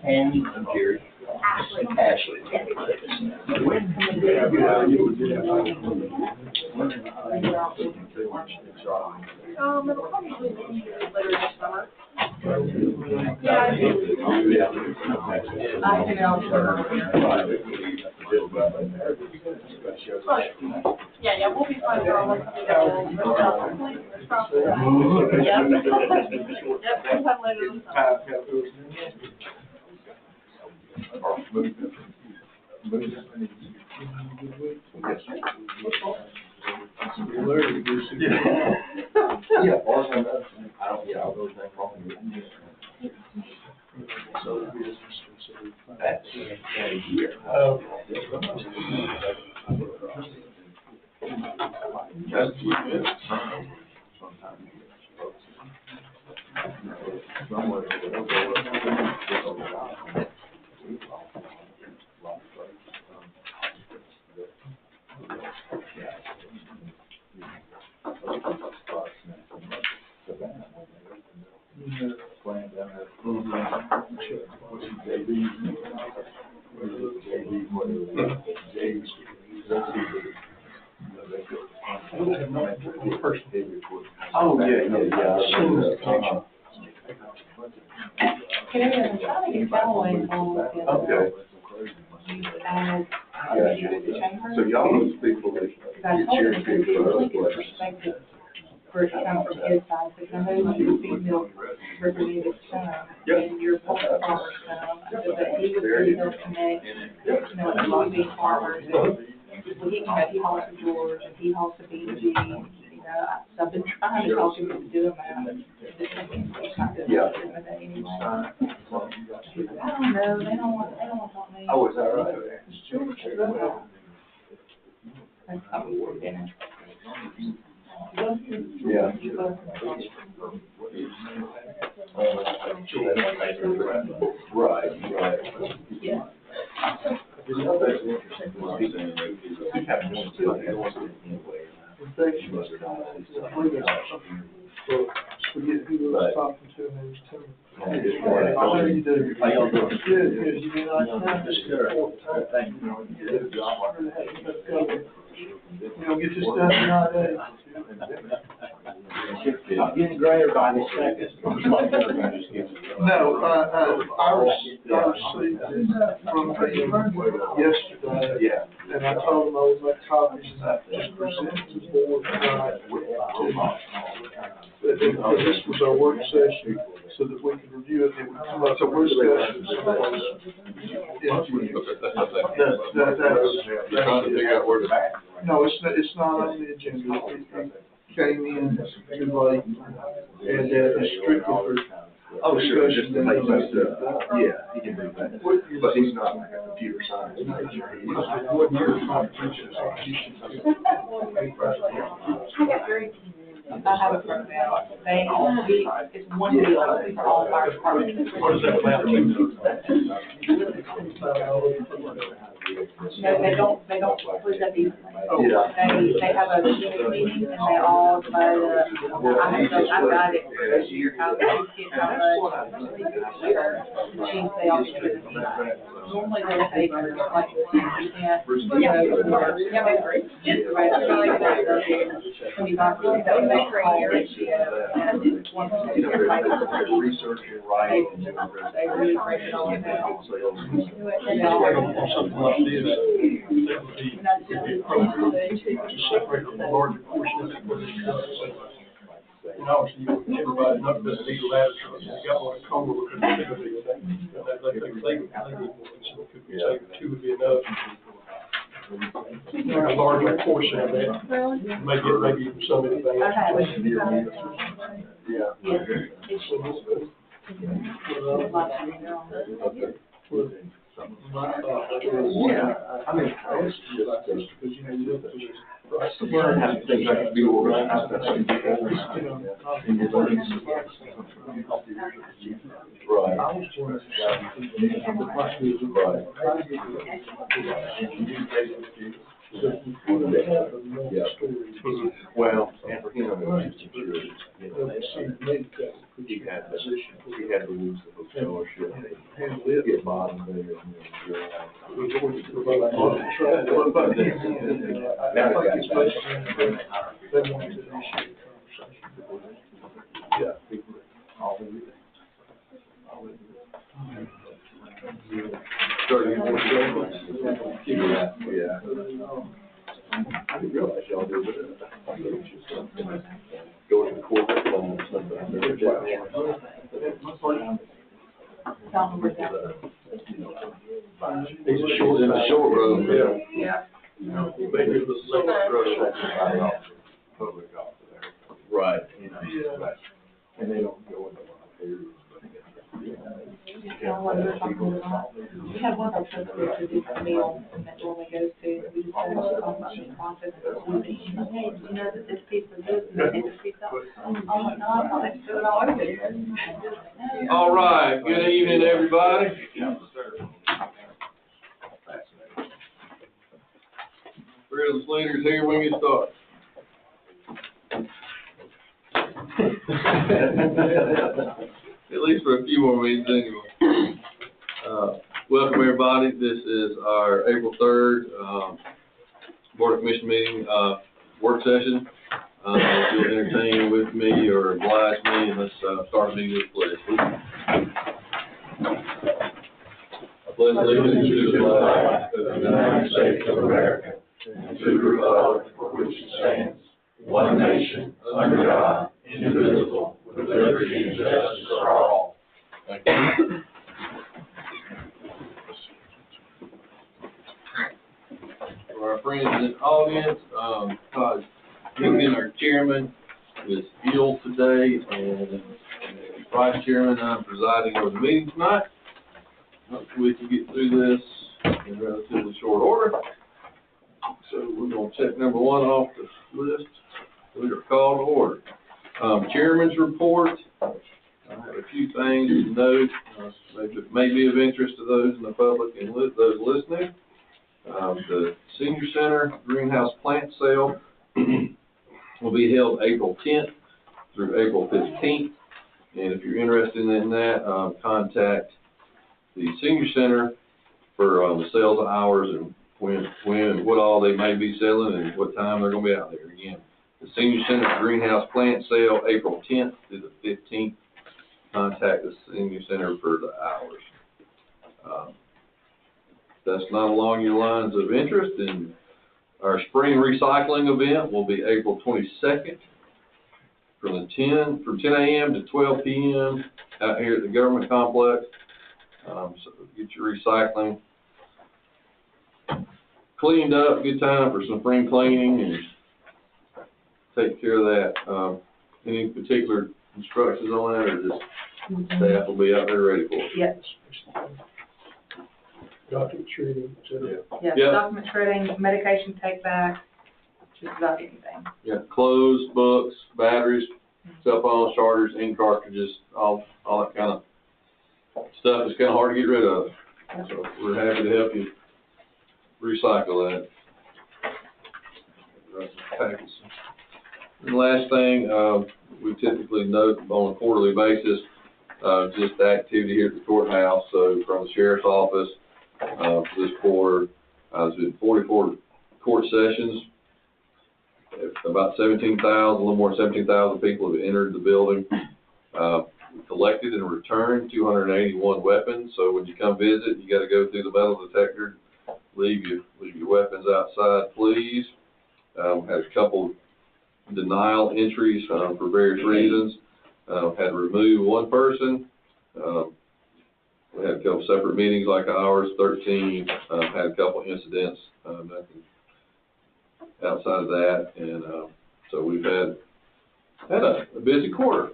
And Jerry. Ashley. It'll probably be later this summer. Yeah, we'll be fine for almost sometime later this I'll go back wrong. So that's a year. Oh, yeah. Can I try to get Callaway involved in Okay. as the chamber? So y'all don't speak for this. Because I told him to really get perspective for it to come from his side, because I know you're female representative son, and you're both farmers son. I said that he would really help connect, a lot of big farmers. Well, he hauls to George, and he hauls to B&G, so I've been trying to talk him into doing that, but he's not doing that anyway. He's like, I don't know, they don't want to talk to me. Oh, is that right? Sure. That's something for dinner. Yeah. Right. Yeah. Forget who was talking to him, and was telling me. How are you doing? How y'all doing? Good, you been like that? Thank you. You don't get your stuff nowadays. I'm getting greater by the second. No, I received it from him yesterday. Yeah. And I told him I would make copies and just present to the board tonight. That this was our work session, so that we could review it, and it would come up, so we're discussing. No, it's not on the agenda. It came in too late, and it's strictly for. Oh, sure, just to make that, yeah, he can do that, but he's not like a computer science major. I have a program. It's one deal for all fire departments. What is that about? No, they don't split up evenly. They have a meeting and they all divide up. I've got it for this year, how they get how much. They all get it. Normally they take like 10%. Yeah, they agree. Right, I feel like that's 25%. Research and writing. They really break it all down. Something like this. Separate the larger portion of it. And obviously, everybody, not just the ladder trucks, they got one at Congo, because they two would be enough. Like a larger portion of it, maybe even some of it. Yeah, I mean, it's just, Learn how to think like to be organized. That's what well, and for him, it was just security. He had to lose the fellowship, get bottom there, and yeah. I didn't realize y'all did it. Go to the court and stuff. He's a short road. Yeah. Maybe it was Public off of there. Right. Right. And they don't go into a lot of areas. We have one of our trustees who did the meal and that normally goes to, we just had a conversation process. Hey, do you know that this piece was this and this piece of? Oh, no, I'll let you do it all over there. All right, good evening, everybody. Fearless leaders here, we can start. At least for a few more meetings anyway. Welcome, everybody. This is our April 3rd Board of Commission meeting work session. If you'll entertain with me or oblige me, and let's start the meeting with pledge. I pledge allegiance to the flag of the United States of America and to the republic for which it stands, one nation, under God, indivisible, with liberty and justice for all. Thank you. For our friends in the audience, Todd Higgin, our chairman, is ill today, and as vice chairman, I'm presiding over the meeting tonight. Hopefully we can get through this in relatively short order. So we're going to check number one off the list. We are called to order. Chairman's report. I have a few things to note, may be of interest to those in the public and those listening. The Senior Center Greenhouse Plant Sale will be held April 10th through April 15th. And if you're interested in that, contact the Senior Center for the sales hours and when and what all they may be selling and what time they're going to be out there. Again, the Senior Center Greenhouse Plant Sale, April 10th through the 15th. Contact the Senior Center for the hours. That's not along your lines of interest. And our spring recycling event will be April 22nd from 10 a.m. to 12 p.m. out here at the government complex. So get your recycling cleaned up. Good time for some spring cleaning and take care of that. Any particular instructions on that, or just staff will be out there ready for it? Yes. document treating, etc. Yeah, Yep. document shredding, medication take back, just about anything. Yeah, clothes, books, batteries, cell phones, chargers, ink cartridges, all that kind of stuff that's kind of hard to get rid of. So we're happy to help you recycle that. And the last thing, we typically note on a quarterly basis, just the activity here at the courthouse. So from the sheriff's office, for this quarter, there's been 44 court sessions. About 17,000, a little more than 17,000 people have entered the building. Collected and returned 281 weapons. So when you come visit, you got to go through the metal detector. Leave your weapons outside, please. Had a couple denial entries for various reasons. Had to remove one person. We had a couple separate meetings like ours, 13. Had a couple incidents, nothing outside of that, and so we've had a busy quarter.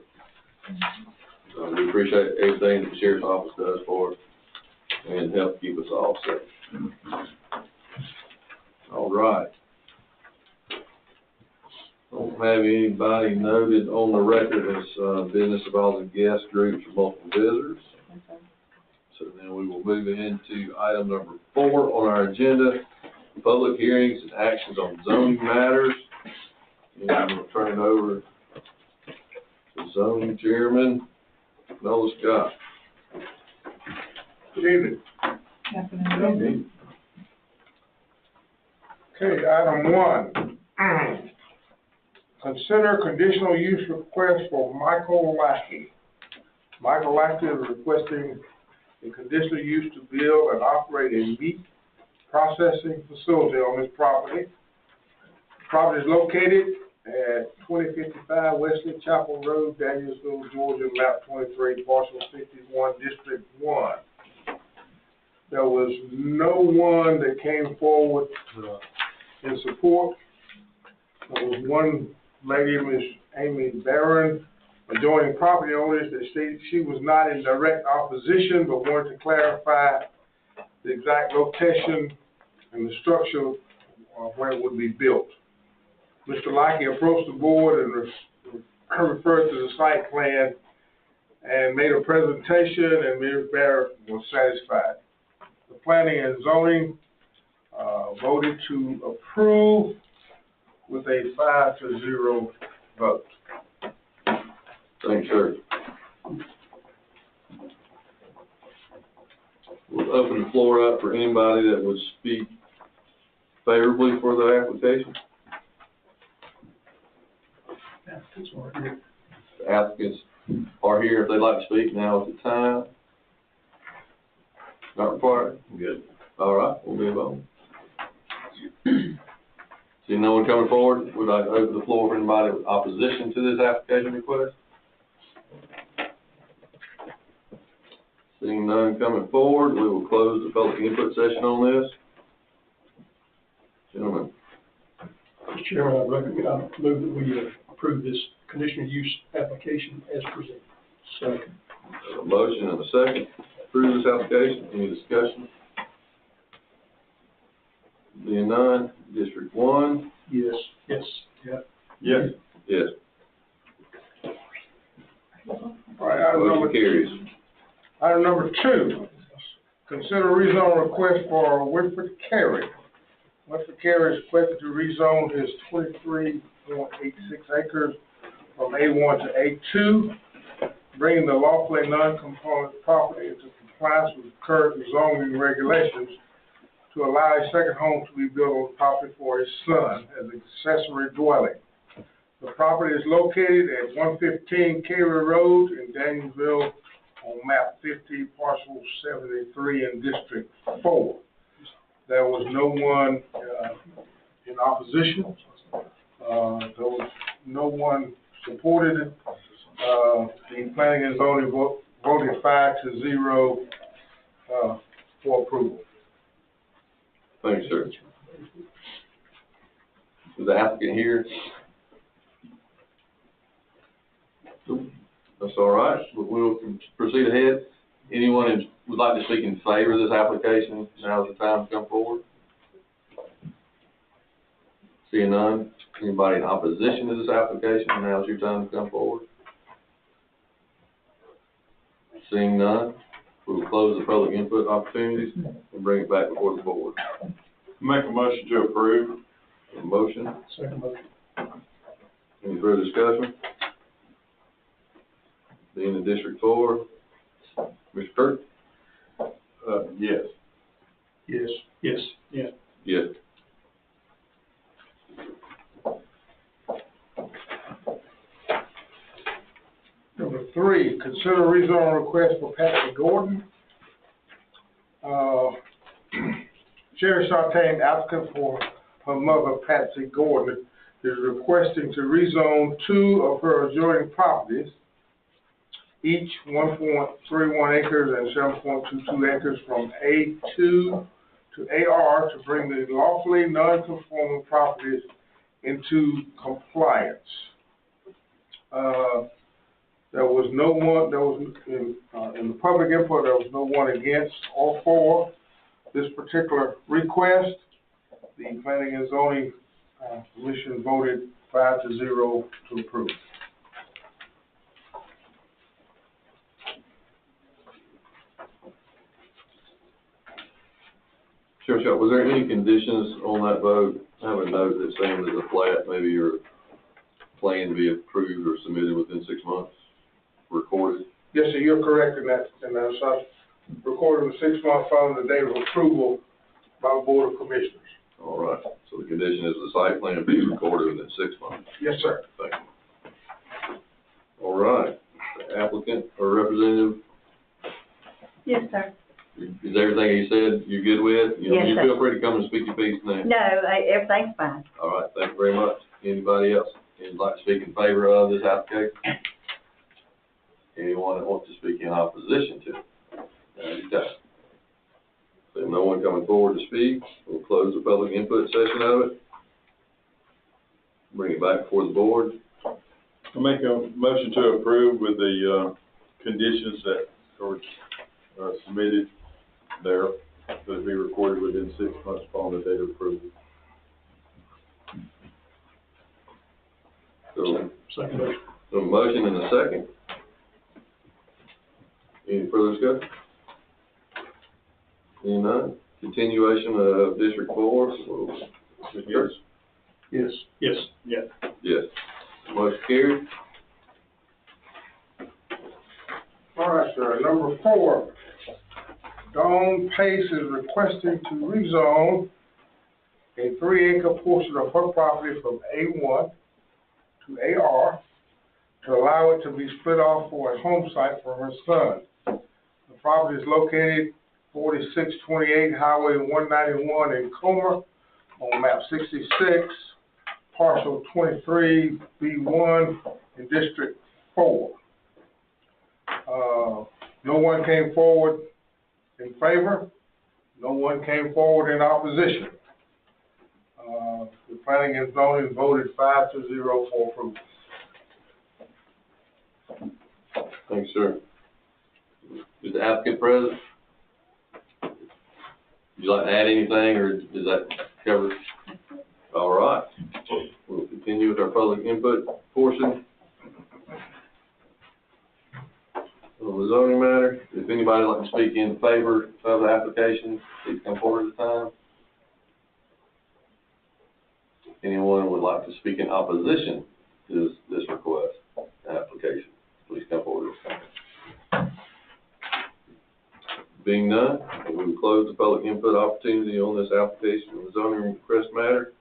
We appreciate everything that the sheriff's office does for us and help keep us all safe. All right. Don't have anybody noted on the record as, business involving guest groups or multiple visitors. Okay. So then we will move into item number 4 on our agenda, public hearings and actions on zoning matters. And I'm going to turn it over to zoning chairman, Noah Scott. Good evening. Afternoon. Okay, item 1. Consider conditional use request for Michael Lackey. Michael Lackey is requesting a conditional use to build and operate a meat processing facility on his property. The property is located at 2055 Wesley Chapel Road, Danielsville, Georgia, map 23, parcel 51, District 1. There was no one that came forward in support. There was one lady, Ms. Amy Barron, adjoining property owners, that stated she was not in direct opposition, but wanted to clarify the exact location and the structure of where it would be built. Mr. Lackey approached the board and referred to the site plan and made a presentation, and Ms. Barron was satisfied. The planning and zoning voted to approve with a 5-0 vote. Thanks, sir. We'll open the floor up for anybody that would speak favorably for the application. The applicants are here if they'd like to speak. Now is the time. Not required? Good. All right, we'll move on. See no one coming forward, would I open the floor for anybody with opposition to this application request? Seeing none coming forward, we will close the public input session on this. Gentlemen. Mr. Chairman, I move that we approve this conditional use application as presented. Second. A motion and a second to approve this application. Any discussion? Being none, District 1? Yes. Yes. Yeah. Yes. Yes. All right, Motion carries. Item number 2, consider rezone request for Winfred Carey. Winfred Carey is requested to rezone his 23.86 acres from A1 to A2, bringing the lawfully non-compliant property into compliance with current zoning regulations to allow a second home to be built on the property for his son as an accessory dwelling. The property is located at 115 Carey Road in Danielsville on map 50, parcel 73 in District 4. There was no one in opposition. There was no one supported it. The planning and zoning voted 5-0 for approval. Thanks, sir. Is the applicant here? That's all right. We'll proceed ahead. Anyone who would like to speak in favor of this application, now's the time to come forward. Seeing none, anybody in opposition to this application, now's your time to come forward. Seeing none, we will close the public input opportunities and bring it back before the board. Make a motion to approve. A motion. Second motion. Any further discussion? Being in District 4, Mr. Kirk? Yes. Yes. Yes. Yeah. Yes. Number 3, consider rezone request for Patsy Gordon. Sherry Sartain, applicant for her mother, Patsy Gordon, is requesting to rezone 2 of her adjoining properties, each 1.31 acres and 7.22 acres, from A2 to AR to bring the lawfully non-conforming properties into compliance. There was no one, in the public input, there was no one against or for this particular request. The Planning and Zoning Commission voted 5-0 to approve. Sure, Chuck, was there any conditions on that vote? I have a note that's saying there's a flat, maybe your plan to be approved or submitted within 6 months, recorded. Yes, sir, you're correct in that, so recorded the 6 months following the date of approval by the Board of Commissioners. All right, so the condition is the site plan be recorded within 6 months. Yes, sir. Thank you. All right, the applicant or representative, Yes, sir. is everything he said you're good with? Yes, You sir. feel free to come and speak your piece now. No, everything's fine. All right, thank you very much. Anybody else who'd like to speak in favor of this application? Anyone that wants to speak in opposition to it? Okay. So no one coming forward to speak, we'll close the public input session of it. Bring it back before the board. I make a motion to approve with the, conditions that are submitted there, that be recorded within 6 months following the date of approval. Second motion. So a motion and a second. Any further discussion? Any none? Continuation of District 4, so, Mr. Church? Yes. Yes. Yeah. Yes. Motion carried. All right, sir. Number 4, Dawn Pace is requesting to rezone a 3-acre portion of her property from A1 to AR to allow it to be split off for a home site for her son. The property is located 4628 Highway 191 in Comer on map 66, parcel 23B1 in District 4. No one came forward in favor. No one came forward in opposition. The planning and zoning voted 5-0 for approval. Thanks, sir. Is the applicant present? Would you like to add anything, or is that covered? All right. We'll continue with our public input portion. On the zoning matter, if anybody would like to speak in favor of the application, please come forward at the time. Anyone would like to speak in opposition to this request, application, please come forward at this time. Being none, we will close the public input opportunity on this application of the zoning request matter.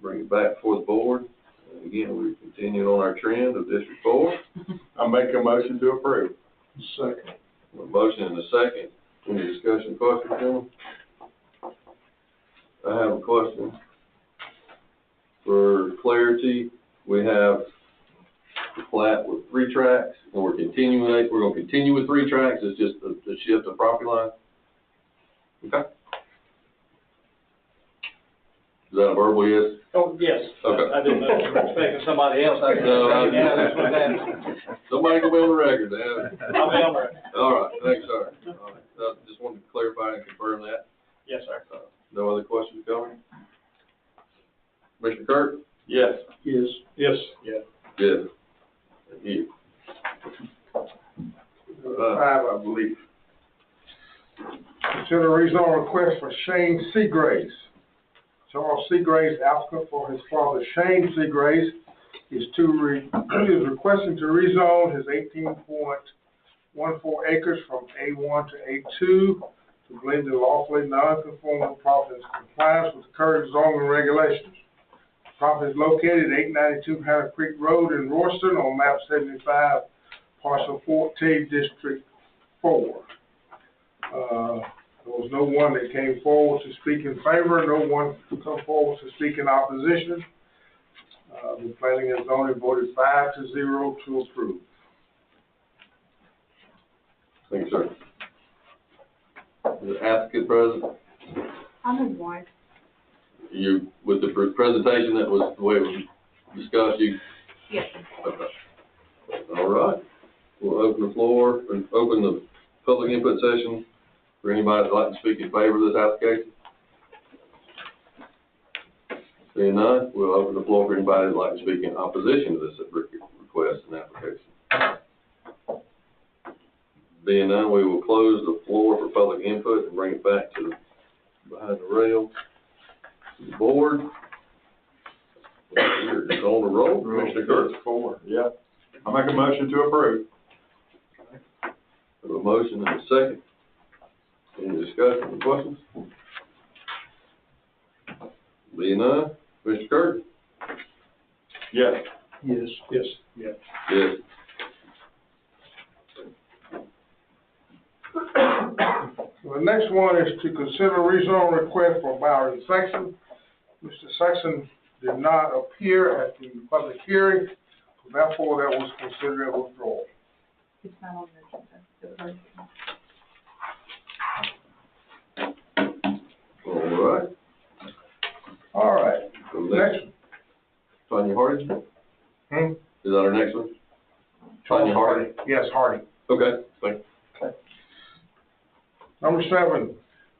Bring it back before the board. And again, we continue on our trend of District 4. I make a motion to approve. Second. A motion and a second. Any discussion, questions, gentlemen? I have a question. For clarity, we have the plat with 3 tracks, and we're gonna continue with 3 tracks, it's just a shift of property line? Okay. Is that a verbal yes? Oh, yes. Okay. I didn't know if you were expecting somebody else. No, Yeah, that's what happened. Somebody can be on the record, have it. I'll be on there. All right, thanks, sir. All right, just wanted to clarify and confirm that. Yes, sir. No other questions coming? Mr. Kirk? Yes. Yes. Yes. Yeah. Yes. Thank you. 5, I believe. Consider rezone request for Shane Seagraves. Charles Seagraves, applicant for his father Shane Seagraves, is requesting to rezone his 18.14 acres from A1 to A2 to blend the lawfully non-conforming property in compliance with the current zoning regulations. The property is located at 892 Hannah Creek Road in Royston on map 75, parcel 14, District 4. There was no one that came forward to speak in favor, no one to come forward to speak in opposition. The planning and zoning voted 5-0 to approve. Thank you, sir. Is the applicant present? I'm his wife. You, with the presentation that was, the way it was discussed, you? Yes. Okay. All right. We'll open the floor and open the public input session for anybody that'd like to speak in favor of this application. Seeing none, we'll open the floor for anybody that'd like to speak in opposition to this request and application. Being none, we will close the floor for public input and bring it back to behind the rail to the board. We're just on the roll, Commissioner Kurtz. 4, yeah. I make a motion to approve. We have a motion and a second. Any discussion or questions? Being none, Mr. Curtis? Yes. Yes. Yes. Yes. Yes. The next one is to consider rezone request for Byron Saxon. Mr. Saxon did not appear at the public hearing, therefore that was considered a withdrawal. It's not on the agenda. It was already- All right. All right, So next. Tanya Hardy? Hmm? Is that our next one? Tanya Hardy? Yes, Hardy. Okay, thank you. Number 7,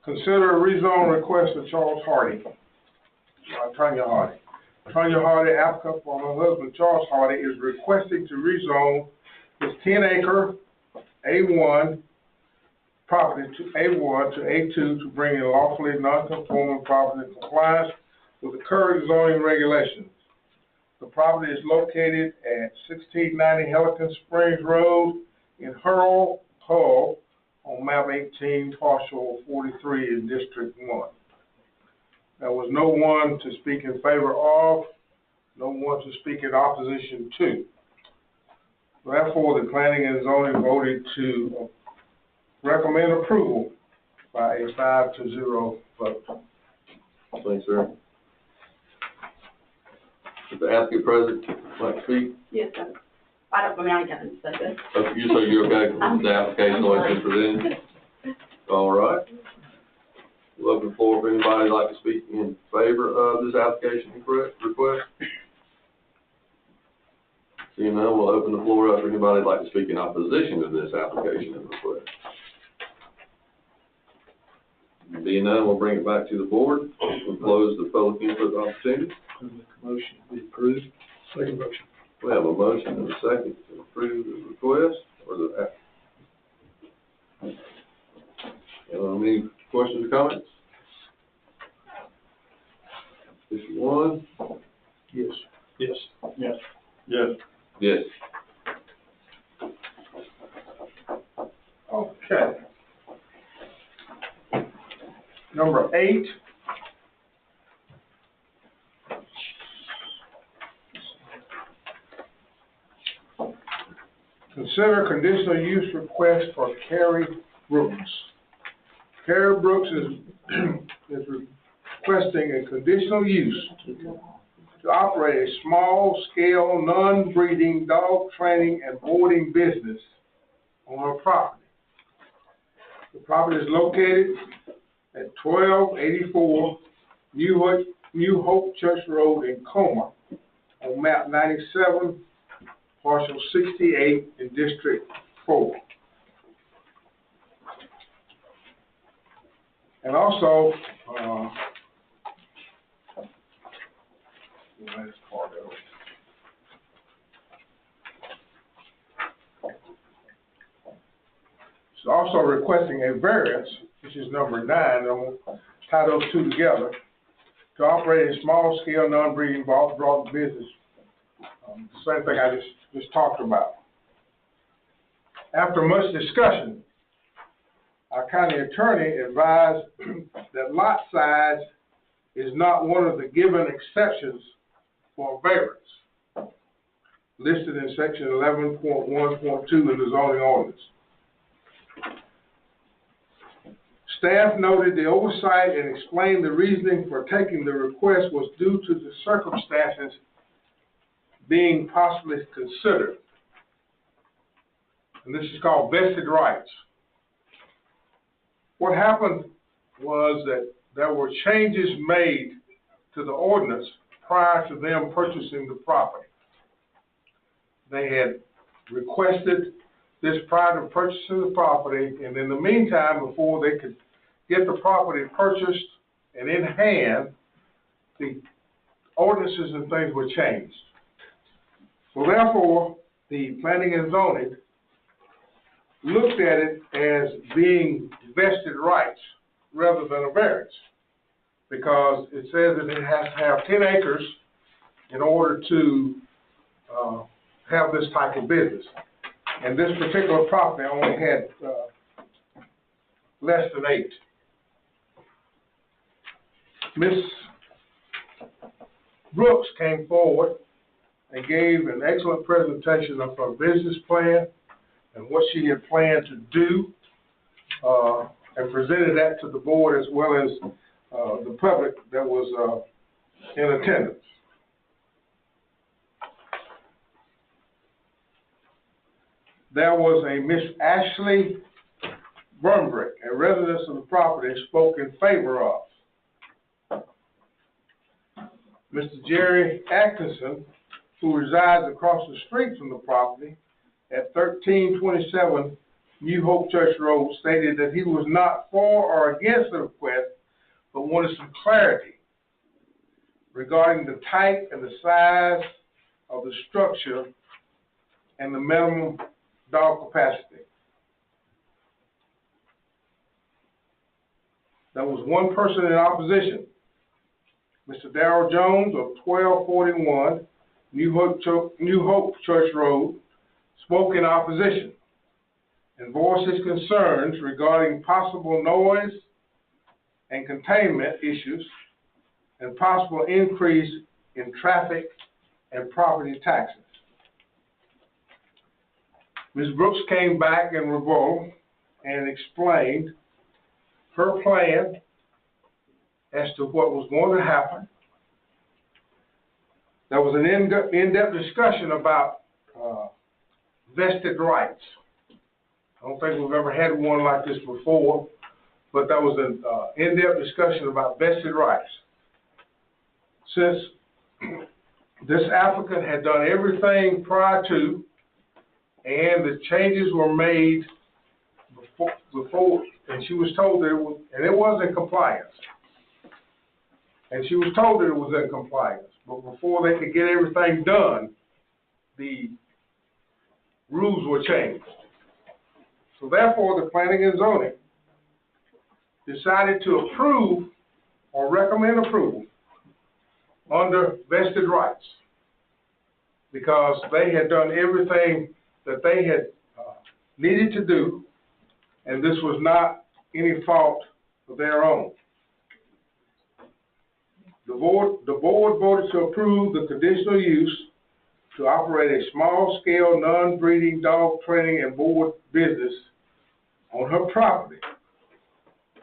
consider a rezone request of Charles Hardy. Tanya Hardy. Tanya Hardy, applicant for her husband Charles Hardy, is requesting to rezone his 10-acre A1 property to A1 to A2 to bring in lawfully non-conforming property in compliance with the current zoning regulations. The property is located at 1690 Helicon Springs Road in Hull, on map 18, parcel 43 in District 1. There was no one to speak in favor of, no one to speak in opposition to. Therefore, the planning and zoning voted to recommend approval by a 5-0 vote. Thanks, sir. Is the applicant present, like to speak? Yes, sir. I ain't got to say this. So you're okay with the application like it's presented? All right. We'll open the floor for anybody who'd like to speak in favor of this application request. Seeing none, we'll open the floor up for anybody who'd like to speak in opposition to this application and request. Being none, we'll bring it back to the board. We'll close the public input opportunity. Motion to be approved. Second motion. We have a motion and a second to approve the request or the any questions or comments? Issue 1? Yes. Yes. Yes. Yes. Yes. Okay. Number 8. Consider conditional use request for Carrie Brooks. Carrie Brooks is requesting a conditional use to operate a small-scale, non-breeding dog training and boarding business on her property. The property is located at 1284 New Hope Church Road in Coma on map 97, parcel 68 in District 4. And also, last part of it. She's also requesting a variance, which is number 9, and I'm going to tie those two together, to operate a small-scale, non-breeding broad business. Same thing I just talked about. After much discussion, our county attorney advised that lot size is not one of the given exceptions for a variance listed in section 11.1.2 in the zoning ordinance. Staff noted the oversight and explained the reasoning for taking the request was due to the circumstances being possibly considered. And this is called vested rights. What happened was that there were changes made to the ordinance prior to them purchasing the property. They had requested this prior to purchasing the property, and in the meantime, before they could get the property purchased and in hand, the ordinances and things were changed. So therefore, the planning and zoning looked at it as being vested rights rather than a variance, because it says that it has to have 10 acres in order to have this type of business. And this particular property only had less than 8. Ms. Brooks came forward and gave an excellent presentation of her business plan and what she had planned to do, and presented that to the board as well as the public that was in attendance. There was a Miss Ashley Brumbrick, a resident of the property, spoke in favor of. Mr. Jerry Atkinson, who resides across the street from the property at 1327 New Hope Church Road, stated that he was not for or against the request, but wanted some clarity regarding the type and the size of the structure and the minimum dog capacity. There was one person in opposition. Mr. Darrell Jones of 1241 New Hope Church Road spoke in opposition and voiced his concerns regarding possible noise and containment issues and possible increase in traffic and property taxes. Ms. Brooks came back in rebuttal and explained her plan as to what was going to happen. There was an in-depth discussion about vested rights. I don't think we've ever had one like this before, but there was an in-depth discussion about vested rights. Since this applicant had done everything prior to, and the changes were made before, and she was told that it was in compliance. And she was told that it was in compliance. But before they could get everything done, the rules were changed. So therefore, the planning and zoning decided to approve or recommend approval under vested rights, because they had done everything that they had needed to do, and this was not any fault of their own. The board voted to approve the conditional use to operate a small-scale, non-breeding dog training and board business on her property,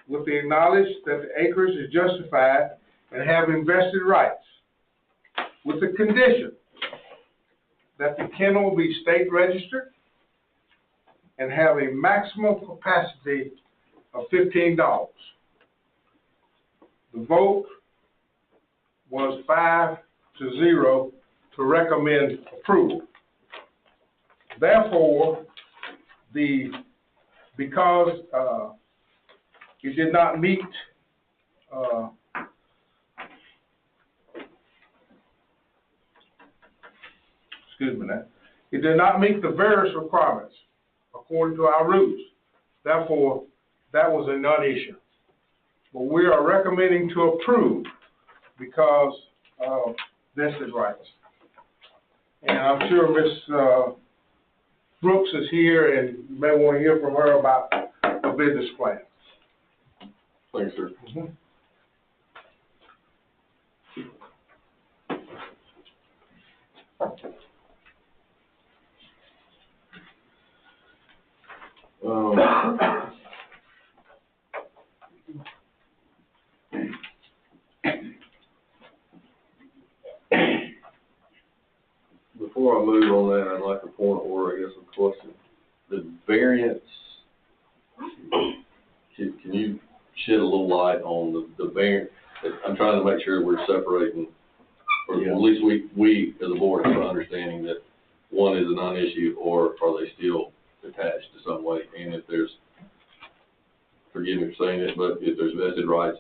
with the knowledge that the acreage is justified and have invested rights, with the condition that the kennel be state registered and have a maximum capacity of 15 dogs. The vote was 5-0 to recommend approval. Therefore, because it did not meet it did not meet the various requirements according to our rules. Therefore, that was a non-issue. But we are recommending to approve because of vested rights. And I'm sure Ms. Brooks is here, and you may want to hear from her about the business plan. Thanks, sir. Mm-hmm. Before I move on that, I'd like a point of order, I guess, a question. The variance, can you shed a little light on the variance? I'm trying to make sure we're separating, or at least we as a board have an understanding that one is a non-issue, or are they still attached to some way? And if there's, forgive me for saying it, but if there's vested rights,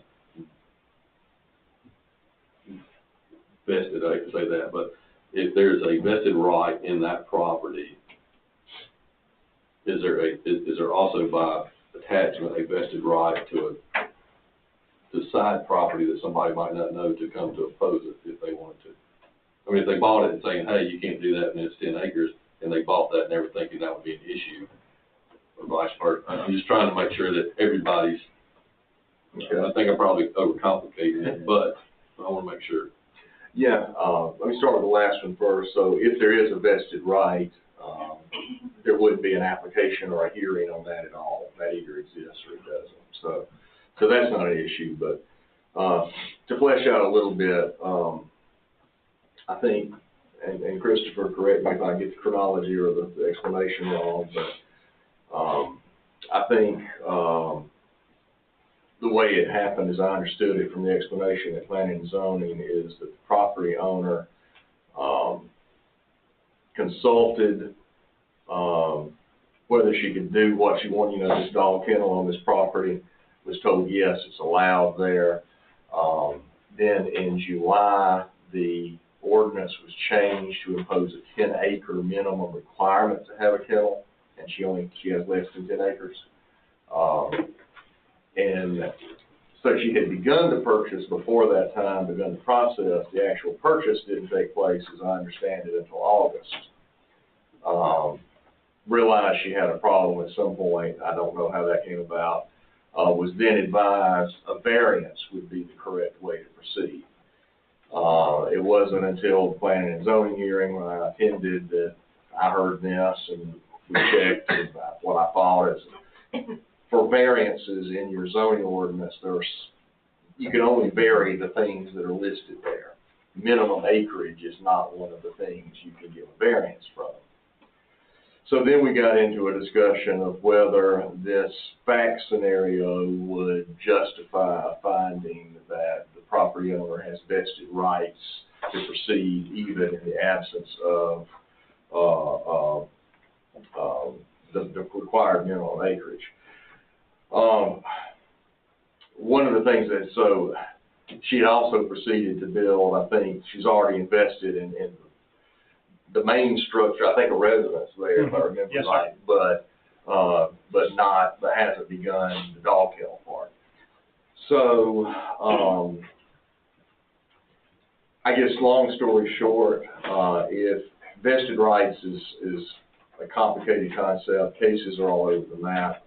vested, I hate to say that, but if there's a vested right in that property, is there also by attachment a vested right to side property that somebody might not know to come to oppose it if they wanted to? I mean, if they bought it and saying, hey, you can't do that and it's 10 acres, and they bought that and never thinking that would be an issue, or vice versa. I'm just trying to make sure that everybody's, I think I'm probably overcomplicating it, but I want to make sure. Yeah, let me start with the last one first. So if there is a vested right, there wouldn't be an application or a hearing on that at all. That either exists or it doesn't. So that's not an issue, but to flesh out a little bit, I think, and Christopher, correct me if I get the chronology or the explanation wrong, but I think the way it happened, as I understood it from the explanation at Planning and Zoning, is that the property owner consulted whether she could do what she wanted, this dog kennel on this property, was told yes, it's allowed there. Then in July, the ordinance was changed to impose a 10-acre minimum requirement to have a kennel, and she has less than 10 acres. And so she had begun to purchase before that time, begun the process. The actual purchase didn't take place, as I understand it, until August. Realized she had a problem at some point. I don't know how that came about. Was then advised a variance would be the correct way to proceed. It wasn't until the Planning and Zoning hearing when I attended that I heard this, and we checked what I thought is for variances in your zoning ordinance, you can only vary the things that are listed there. Minimum acreage is not one of the things you can give a variance from. So then we got into a discussion of whether this fact scenario would justify a finding that the property owner has vested rights to proceed even in the absence of the required minimum acreage. One of the things that, so she had also proceeded to build, I think she's already invested in the main structure, I think a residence there, if I remember Yes, right, but hasn't begun the dog kennel part. So, I guess long story short, if vested rights is a complicated concept, cases are all over the map.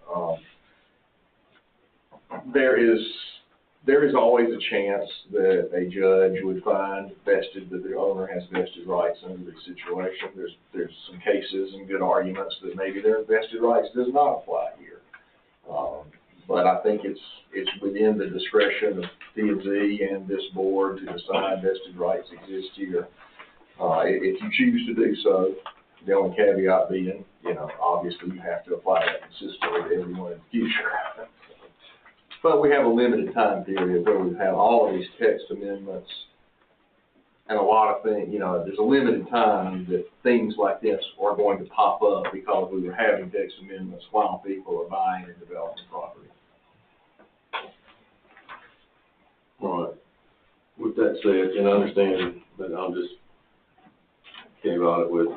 There is always a chance that a judge would find that the owner has vested rights under the situation. There's some cases and good arguments that maybe their vested rights does not apply here. But I think it's within the discretion of P&Z and this board to decide vested rights exist here. If you choose to do so, the only caveat being, obviously you have to apply that consistently to everyone in the future. But we have a limited time period where we have all of these text amendments and a lot of things, there's a limited time that things like this are going to pop up because we were having text amendments while people are buying and developing property. All right. With that said, and understanding that I'm just came about it with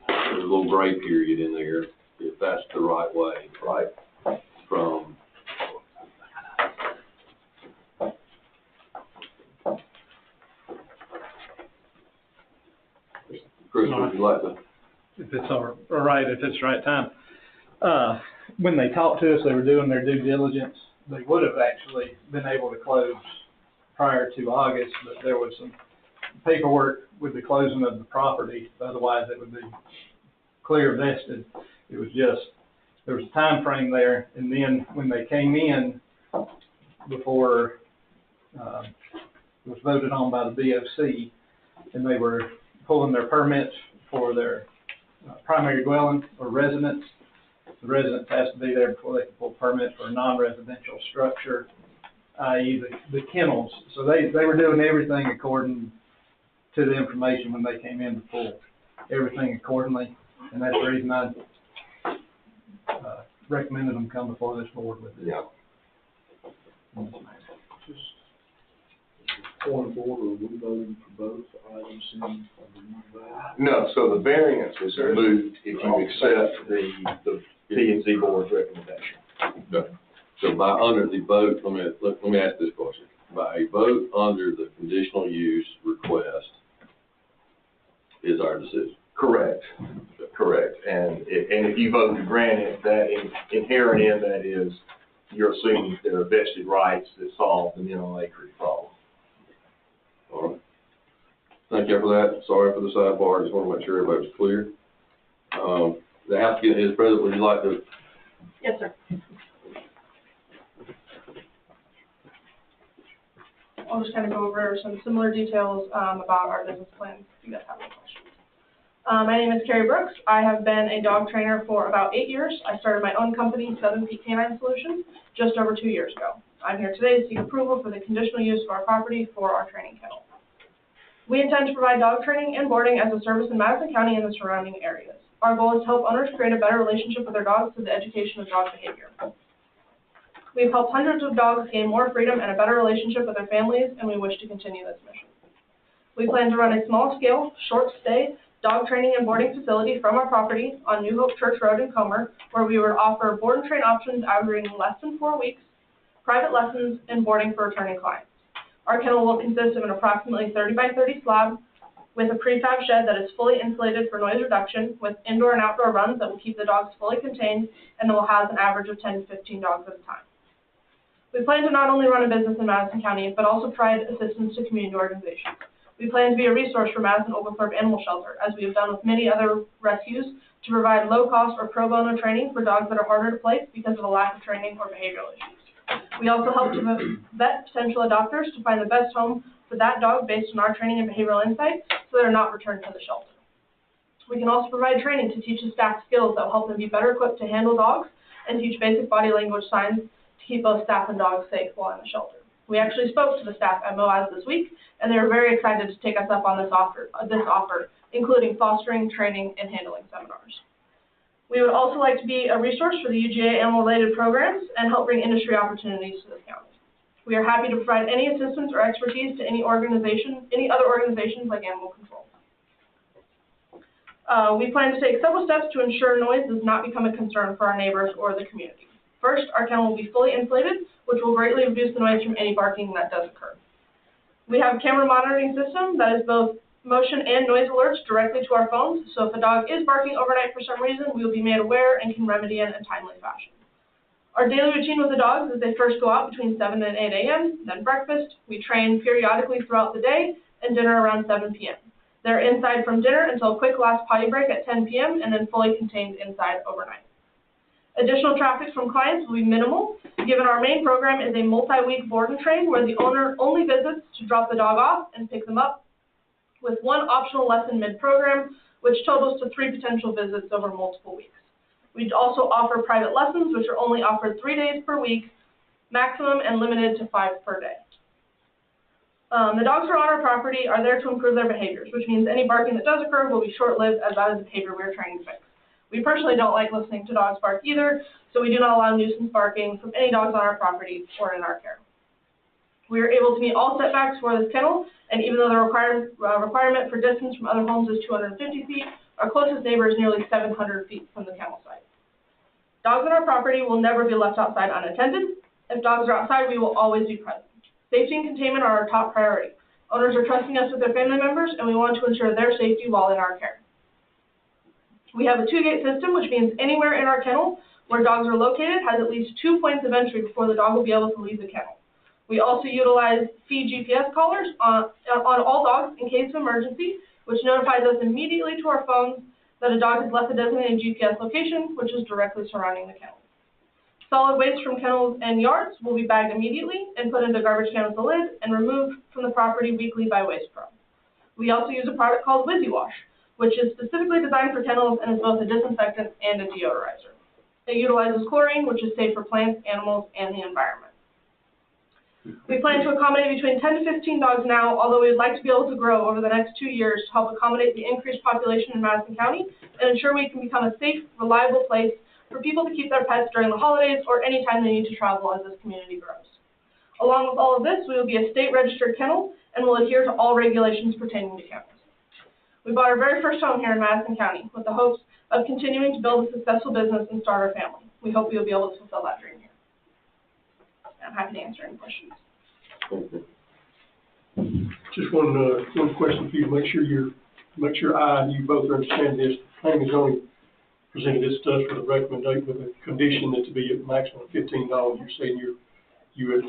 there's a little gray period in there, if that's the right way, right? From Chris, would you like to? If it's all right, if it's the right time. When they talked to us, they were doing their due diligence. They would have actually been able to close prior to August, but there was some paperwork with the closing of the property. Otherwise, it would be clear vested. It was just, there was a time frame there, and then when they came in before it was voted on by the BOC, and they were pulling their permits for their primary dwelling or residence, the residence has to be there before they can pull permit for a non-residential structure, i.e. the kennels. So they were doing everything according to the information when they came in to pull everything accordingly, and that's the reason I recommended them come before this board with it. Yeah. point of order, are we voting for both items in, or do you vote? No, so the variance is removed if you accept the P and Z board's recommendation. Okay. So under the vote, let me ask this question. By a vote under the conditional use request is our decision. Correct. Correct. And if you vote to grant it, that inherent in that is you're assuming there are vested rights that solve the minimum acreage problem. All right. Thank you for that. Sorry for the sidebar. Just want to make sure everybody's clear. The applicant is present. Would you like to? Yes, sir. I'll just kind of go over some similar details about our business plans if you guys have any questions. My name is Carrie Brooks. I have been a dog trainer for about 8 years. I started my own company, 7 Feet Canine Solutions, just over 2 years ago. I'm here today to seek approval for the conditional use of our property for our training kennel. We intend to provide dog training and boarding as a service in Madison County and the surrounding areas. Our goal is to help owners create a better relationship with their dogs through the education of dog behavior. We've helped hundreds of dogs gain more freedom and a better relationship with their families, and we wish to continue this mission. We plan to run a small-scale, short-stay dog training and boarding facility from our property on New Hope Church Road in Comer, where we would offer board and train options averaging less than 4 weeks, private lessons, and boarding for returning clients. Our kennel will consist of an approximately 30 by 30 slab with a prefab shed that is fully insulated for noise reduction, with indoor and outdoor runs that will keep the dogs fully contained and that will house an average of 10 to 15 dogs at a time. We plan to not only run a business in Madison County, but also provide assistance to community organizations. We plan to be a resource for Madison Oglethorpe Animal Shelter, as we have done with many other rescues, to provide low-cost or pro bono training for dogs that are harder to place because of a lack of training or behavioral issues. We also help to vet potential adopters to find the best home for that dog based on our training and behavioral insights, so they are not returned to the shelter. We can also provide training to teach the staff skills that will help them be better equipped to handle dogs and teach basic body language signs to keep both staff and dogs safe while in the shelter. We actually spoke to the staff at MOAS this week, and they were very excited to take us up on this offer, including fostering, training, and handling seminars. We would also like to be a resource for the UGA animal-related programs and help bring industry opportunities to this county. We are happy to provide any assistance or expertise to any other organizations like Animal Control. We plan to take several steps to ensure noise does not become a concern for our neighbors or the community. First, our kennel will be fully insulated, which will greatly reduce the noise from any barking that does occur. We have a camera monitoring system that is both motion and noise alerts directly to our phones, so if a dog is barking overnight for some reason, we will be made aware and can remedy in a timely fashion. Our daily routine with the dogs is they first go out between 7 and 8 a.m., then breakfast. We train periodically throughout the day, and dinner around 7 p.m. They're inside from dinner until a quick last potty break at 10 p.m., and then fully contained inside overnight. Additional traffic from clients will be minimal, given our main program is a multi-week board and train where the owner only visits to drop the dog off and pick them up, with one optional lesson mid-program, which totals to 3 potential visits over multiple weeks. We also offer private lessons, which are only offered 3 days per week, maximum and limited to 5 per day. The dogs who are on our property are there to improve their behaviors, which means any barking that does occur will be short-lived, as that is the behavior we're trying to fix. We personally don't like listening to dogs bark either, so we do not allow nuisance barking from any dogs on our property or in our care. We are able to meet all setbacks for this kennel, and even though the requirement for distance from other homes is 250 feet, our closest neighbor is nearly 700 feet from the kennel site. Dogs on our property will never be left outside unattended. If dogs are outside, we will always be present. Safety and containment are our top priority. Owners are trusting us with their family members, and we want to ensure their safety while in our care. We have a 2-gate system, which means anywhere in our kennel where dogs are located has at least 2 points of entry before the dog will be able to leave the kennel. We also utilize feed GPS collars on all dogs in case of emergency, which notifies us immediately to our phones that a dog has left the designated GPS location, which is directly surrounding the kennel. Solid waste from kennels and yards will be bagged immediately and put into garbage can with a lid and removed from the property weekly by Waste Pro. We also use a product called Wizzy Wash, which is specifically designed for kennels and is both a disinfectant and a deodorizer. It utilizes chlorine, which is safe for plants, animals, and the environment. We plan to accommodate between 10 to 15 dogs now, although we would like to be able to grow over the next 2 years to help accommodate the increased population in Madison County and ensure we can become a safe, reliable place for people to keep their pets during the holidays or any time they need to travel as this community grows. Along with all of this, we will be a state-registered kennel and will adhere to all regulations pertaining to cannabis. We bought our very first home here in Madison County with the hopes of continuing to build a successful business and start our family. We hope you'll be able to fulfill that dream here. I'm happy to answer any questions. Just one question for you, make sure I and you both understand this. Planning and zoning presented this to us with a recommendation, with a condition that to be a maximum of $15. You're saying you would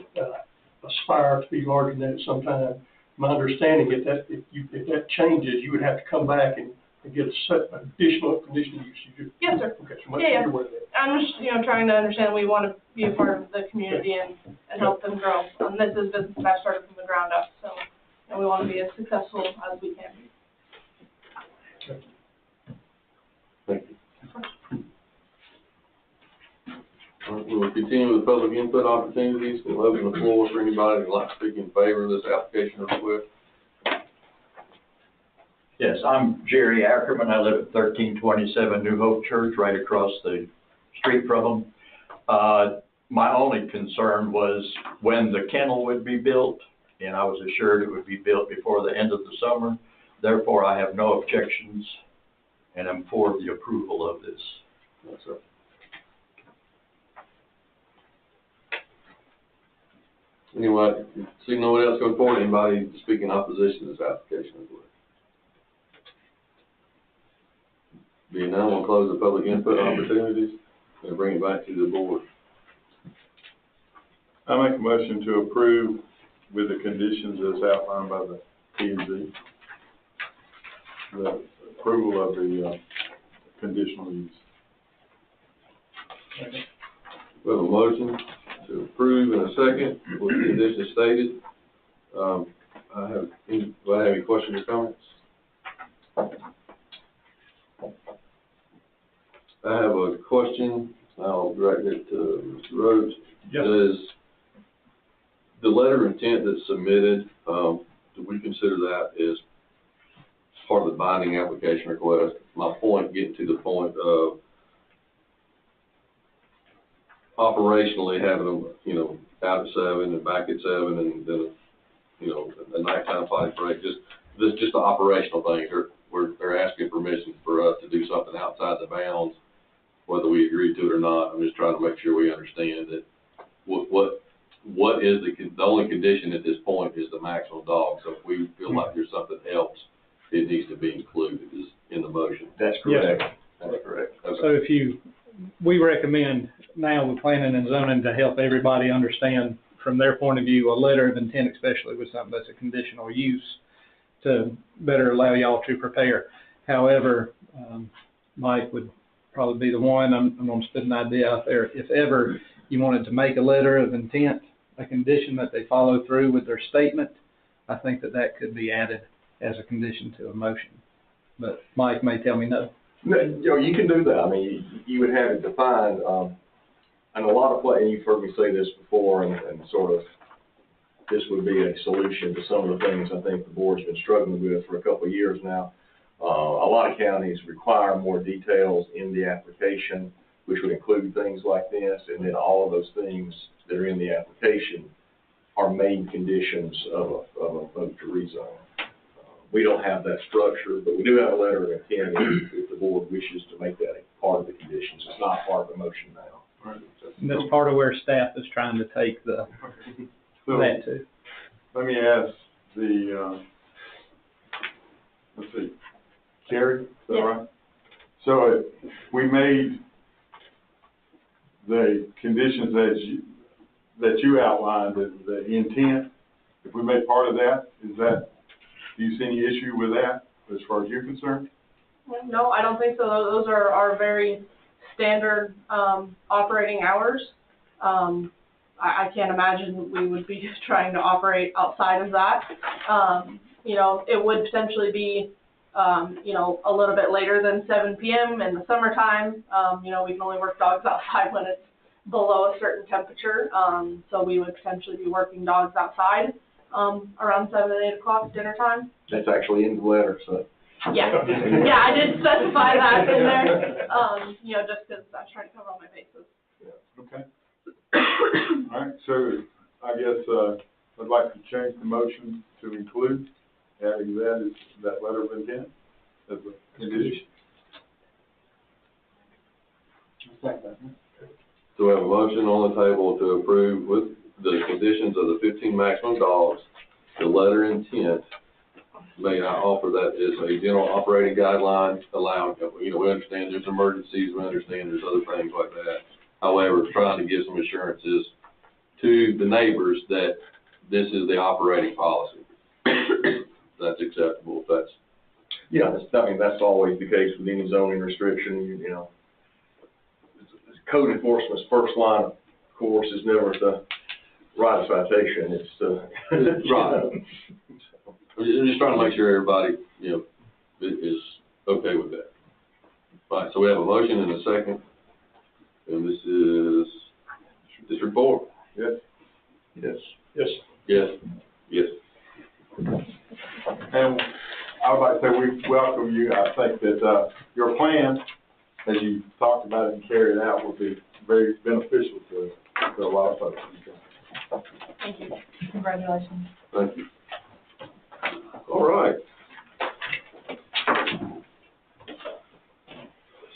aspire to be larger than that at some time. My understanding is that if that changes, you would have to come back and get a set additional conditional use. Yes, sir. Okay, so Yeah. aware of that. I'm just, trying to understand, we want to be a part of the community and help them grow. This is business that I started from the ground up, so, we want to be as successful as we can be. Thank you. All right, we will continue with public input opportunities and open the floor for anybody who'd like to speak in favor of this application or request. Yes, I'm Jerry Ackerman. I live at 1327 New Hope Church, right across the street from them. My only concern was when the kennel would be built, and I was assured it would be built before the end of the summer. Therefore, I have no objections, and I'm for the approval of this. Yes, sir. Anyway, seeing no one else going forward, anybody to speak in opposition to this application as well? Being none, we'll close the public input opportunities and bring it back to the board. I make a motion to approve with the conditions as outlined by the P&Z. The approval of the conditional use. We have a motion to approve in a second with the conditions stated. Do I have any questions or comments? I have a question. I'll direct it to Mr. Rhodes. Yes. Does the letter of intent that's submitted, do we consider that as part of the binding application request? My point, getting to the point of operationally having them, out at 7 and back at 7 and then, a nighttime potty break, just the operational things. They're asking permission for us to do something outside the bounds, whether we agree to it or not. I'm just trying to make sure we understand that what is the only condition at this point is the maximum dog. So if we feel like there's something else, it needs to be included in the motion. That's correct. Yes. That's correct. Okay. So we recommend now with planning and zoning to help everybody understand from their point of view, a letter of intent, especially with something that's a conditional use, to better allow y'all to prepare. However, Mike would probably be the one, I'm going to spit an idea out there. If ever you wanted to make a letter of intent, a condition that they follow through with their statement, I think that could be added as a condition to a motion. But Mike may tell me no. No, you can do that. I mean, you would have it defined, and a lot of and you've heard me say this before, and sort of this would be a solution to some of the things I think the board's been struggling with for a couple of years now. A lot of counties require more details in the application, which would include things like this, and then all of those things that are in the application are made conditions of a vote to rezone. We don't have that structure, but we do have a letter of intent if the board wishes to make that a part of the conditions. It's not part of the motion now. Right. And that's part of where staff is trying to take that to. Let me ask let's see, Carrie, is that Yeah. right? So we made the conditions that you outlined, the intent, if we made part of that, do you see any issue with that as far as you're concerned? No, I don't think so. Those are our very standard operating hours. I can't imagine we would be trying to operate outside of that. It would potentially be, a little bit later than 7 p.m. in the summertime. We can only work dogs outside when it's below a certain temperature. So we would potentially be working dogs outside around 7 and 8 o'clock dinner time. That's actually in the letter, so. Yeah, I did specify that in there, just because I was trying to cover all my bases. Okay. All right, so I guess, I'd like to change the motion to include adding that letter of intent as a condition. So we have a motion on the table to approve with the conditions of the 15 maximum dogs, the letter intent. May I offer that as a general operating guideline, allowing, we understand there's emergencies, we understand there's other things like that. However, trying to give some assurances to the neighbors that this is the operating policy. That's acceptable, if that's. Yeah, that's always the case with any zoning restriction, Code enforcement's first line of course is never to write a citation, it's to. Right. I'm just trying to make sure everybody, is okay with that. All right, so we have a motion and a second, and this is District 4. Yes. Yes. Yes. Yes. Yes. And I would like to say we welcome you. I think that, your plan, as you talked about it and carried it out, will be very beneficial to a lot of folks. Thank you. Congratulations. Thank you. All right.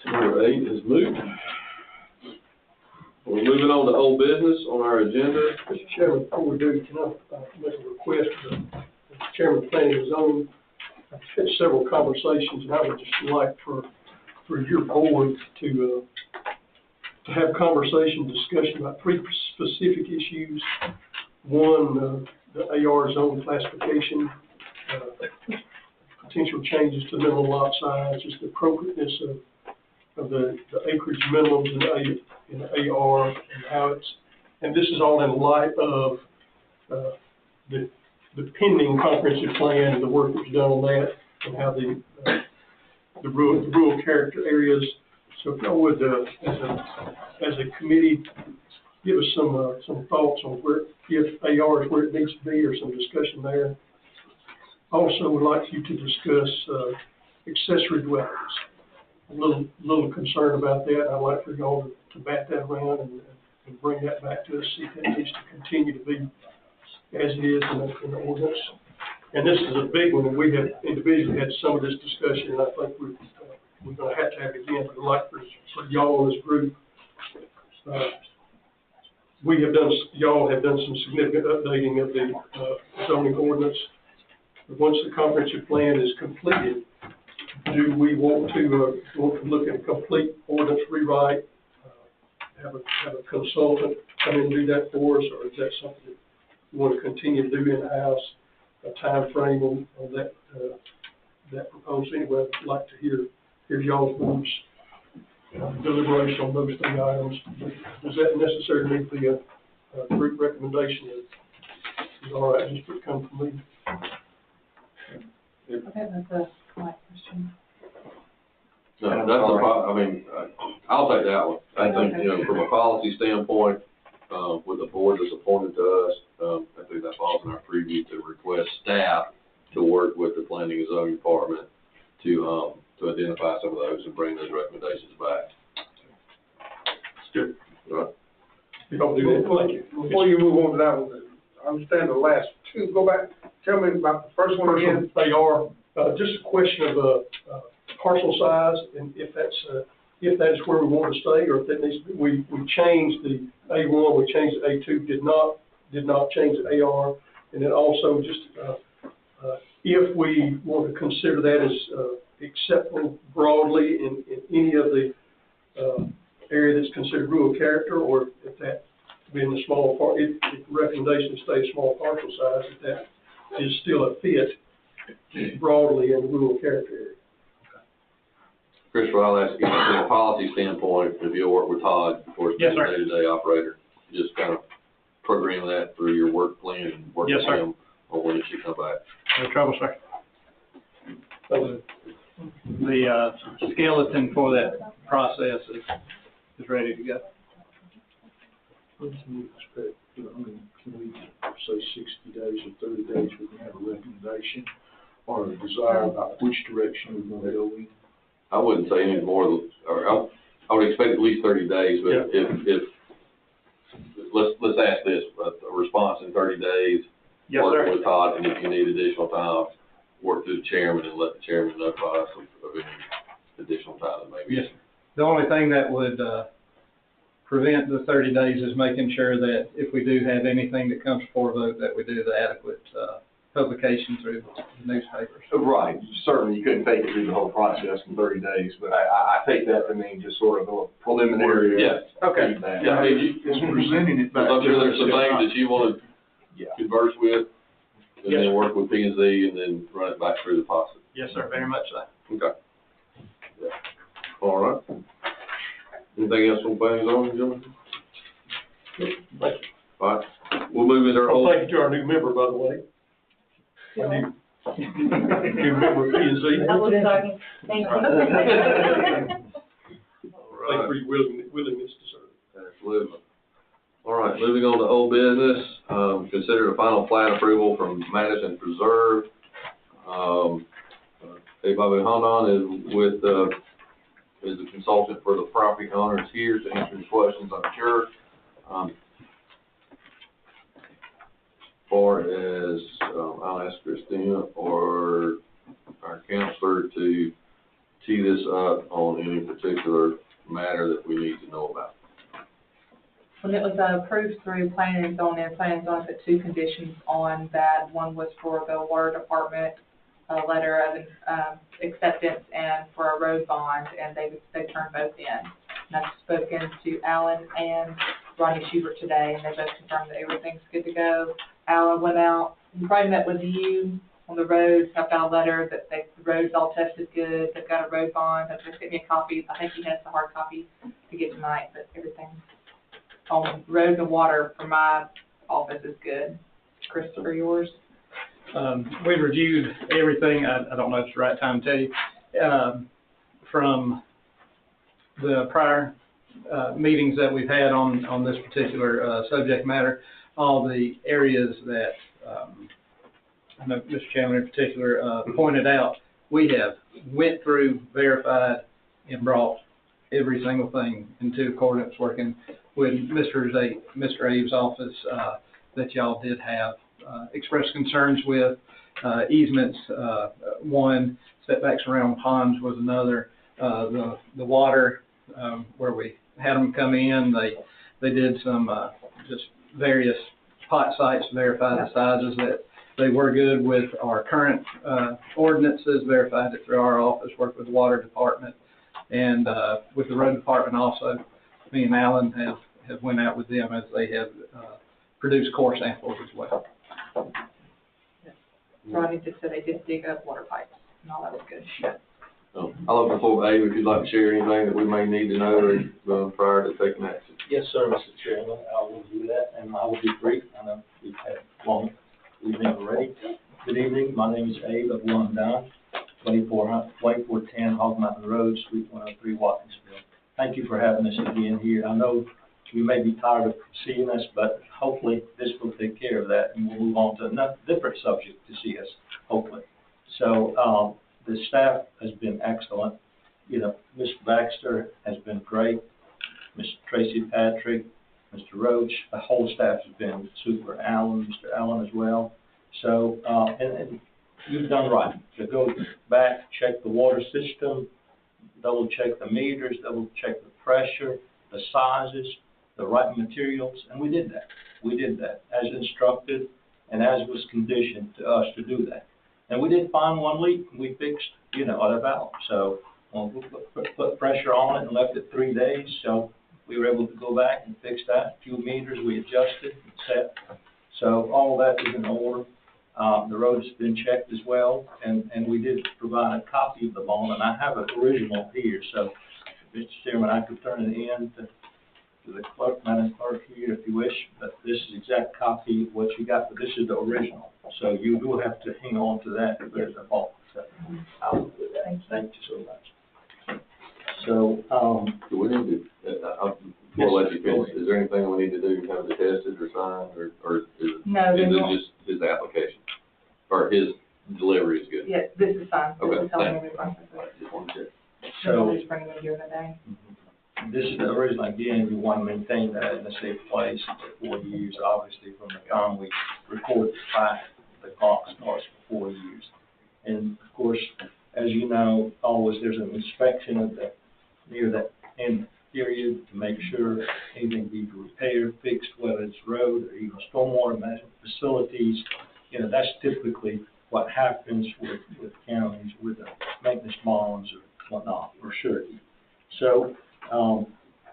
Number 8 is moved. We're moving on to old business on our agenda. Mr. Chairman, before we do, can I make a request to the Chairman of Planning and Zoning? I've had several conversations, and I would just like for your board to have conversation, discussion about 3 specific issues. One, the AR zone classification, potential changes to minimum lot size, just the appropriateness of the acreage minimums in the AR and how it's, and this is all in light of the pending comprehensive plan and the work that's done on that and how the rural character areas. So if y'all would, as a committee, give us some thoughts on if AR is where it needs to be, or some discussion there. Also, would like you to discuss accessory dwellings. A little concerned about that. I'd like for y'all to bat that around and bring that back to us, see if that needs to continue to be as it is in the ordinance. And this is a big one, and we have individually had some of this discussion, and I think we're going to have it again. But I'd like for y'all in this group, y'all have done some significant updating of the zoning ordinance. But once the comprehensive plan is completed, do we want to look at a complete ordinance rewrite, have a consultant come in and do that for us, or is that something that we want to continue to do in-house, a time frame on that proposal? Anyway, I'd like to hear y'all's board's deliberation on those 3 items. Does that necessarily need to be a group recommendation? Is all right, just to come from me? Okay, that's a polite question. No, I'll take that one. I think, from a policy standpoint, with the board that's appointed to us, I think that falls in our preview to request staff to work with the planning and zoning department to identify some of those and bring those recommendations back. That's good. Right. You don't do that, thank you. Before you move on to that one, I understand the last 2. Go back, tell me about the first one again. They are, just a question of parcel size, and if that is where we want to stay, or if that needs to be, we changed the A1, we changed the A2, did not change the AR, and then also just if we want to consider that as acceptable broadly in any of the area that's considered rural character, or if that being the small part, if the recommendation stays small parcel size, if that is still a fit broadly in the rural character area. Christopher, I'll ask you, from a policy standpoint, if you'll work with Todd, of course, Yes, the sir. day-to-day operator, just kind of program that through your work plan and work Yes, with sir. him on when it should come back. No trouble, sir. The skeleton for that process is ready to go. When can we expect, can we say 60 days or 30 days, we can have a recommendation or a desire about which direction we want to go in? I wouldn't say any more, or I would expect at least 30 days, but if let's ask this, a response in 30 days, Yes, sir. working with Todd, and if you need additional time, work through the chairman and let the chairman notify us of any additional time that may be. Yes, sir. The only thing that would, prevent the 30 days is making sure that if we do have anything that comes before vote, that we do the adequate, publication through the newspapers. Right, certainly, you couldn't take it through the whole process in 30 days, but I take that to mean just sort of a preliminary. Yeah. Okay. feedback. Yeah, I mean, you, It's presenting it back. I'm sure there's some things that you want Yeah. to converse with, and Yes, then sir. work with P and Z, and then run it back through the process. Yes, sir, very much so. Okay. Yeah. All right. Anything else on planning zone, gentlemen? All right, we'll move into our Well, whole. thank you to our new member, by the way. Our new member of P and Z. I was talking, thank you. Thank you for your willingness to serve. Absolutely. All right, moving on to old business, consider the final plat approval from Madison Preserve. Bobby Hondon is with, is the consultant for the property owners here to answer the questions, I'm sure. As far as, I'll ask Christina or our counselor to tee this up on any particular matter that we need to know about. When it was approved through planning and zoning, planning and zoning put two conditions on that. One was for the water department, a letter of acceptance and for a road bond, and they turned both in. And I've spoken to Alan and Ronnie Schubert today, and they both confirmed that everything's good to go. Alan went out, he probably met with you on the roads, got a letter that the roads all tested good, they've got a road bond, they've just given me a copy. I think he has the hard copy to get tonight, but everything's on roads and water for my office is good. Christopher, yours? We reviewed everything, I don't know if it's the right time to tell you, from the prior, meetings that we've had on this particular, subject matter, all the areas that, I know Mr. Chandler in particular, pointed out, we have went through, verified, and brought every single thing into accordance, working with Mr. Abe's office, that y'all did have, expressed concerns with, easements, one, setbacks around ponds was another, the water, where we had them come in, they did some, just various pot sites, verify the sizes, that they were good with our current, ordinances, verified it through our office, worked with the water department, and, with the road department also. Me and Alan have went out with them as they have, produced core samples as well. Ronnie just said they did dig up water pipes, and all that was good. I'll open the floor, Abe, if you'd like to share anything that we may need to know prior to taking action. Yes, sir, Mr. Chairman, I will do that, and I will be brief. I know we've had long evening already. Good evening, my name is Abe of One Down, 2410 Hog Mountain Road, Suite 103, Watkinsville. Thank you for having us again here. I know you may be tired of seeing us, but hopefully this will take care of that, and we'll move on to another different subject to see us, hopefully. So, the staff has been excellent. You know, Mr. Baxter has been great. Mr. Tracy Patrick, Mr. Roach, the whole staff has been super. Alan, Mr. Allen as well. So, and you've done right to go back, check the water system, double check the meters, double check the pressure, the sizes, the right materials, and we did that. We did that as instructed and as was conditioned to us to do that. And we did find one leak, and we fixed, a valve. So we put pressure on it and left it 3 days. So we were able to go back and fix that. A few meters we adjusted and set. So all that is in order. The road's been checked as well, and we did provide a copy of the bond, and I have an original here. So, Mr. Chairman, I could turn it in to the clerk, Madam Clerk here if you wish, but this is exact copy of what you got, but this is the original. So you will have to hang on to that if there's a fault. So I will do that. Thank you so much. So, Do we need to, we'll let you finish. Is there anything we need to do to have it tested or signed, or is No, they won't. it just his application? Or his delivery is good? Yeah, this is fine. This Okay, is helping thanks. me process it. Just want to check. So, just bring them in during the day. this is the reason, again, you want to maintain that in a safe place for 4 years. Obviously, from the time we record the plat, the clock starts for 4 years. And of course, as you know, always there's an inspection of the, near that end period to make sure anything be repaired, fixed, whether it's road or even stormwater management facilities. You know, that's typically what happens with counties, with the maintenance bonds or whatnot, or surety. So,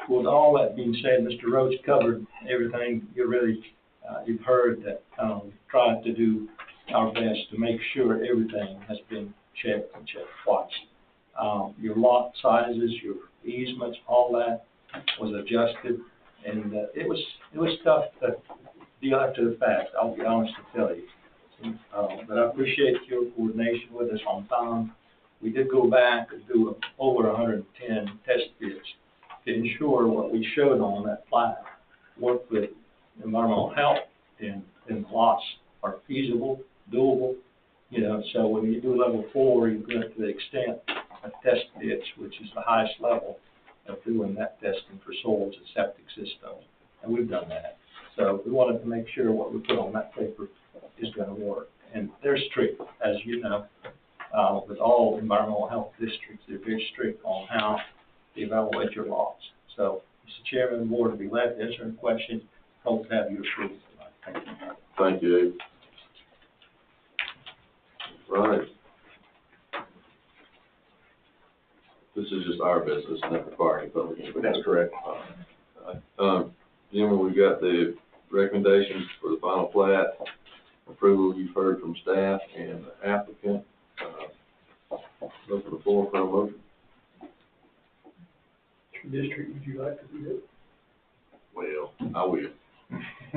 with all that being said, Mr. Rhodes covered everything. You've heard that, tried to do our best to make sure everything has been checked and checked twice. Your lot sizes, your easements, all that was adjusted, and it was tough to deal after the fact, I'll be honest to tell you. But I appreciate your coordination with us on time. We did go back and do over 110 test bits to ensure what we showed on that plat worked with environmental health and lots are feasible, doable. You know, so when you do level 4, you go to the extent of test bits, which is the highest level of doing that testing for soils and septic systems, and we've done that. So we wanted to make sure what we put on that paper is going to work. And they're strict, as you know, with all environmental health districts. They're very strict on how to evaluate your lots. So, Mr. Chairman, the board will be glad to answer any questions. Hope to have your approval tonight. Thank you. Thank you, Dave. Right. This is just our business, not requiring public input. That's correct. Jimmy, we've got the recommendations for the final plat, approval you've heard from staff and the applicant. Open the floor for a motion. Which district would you like to do that? Well, I will.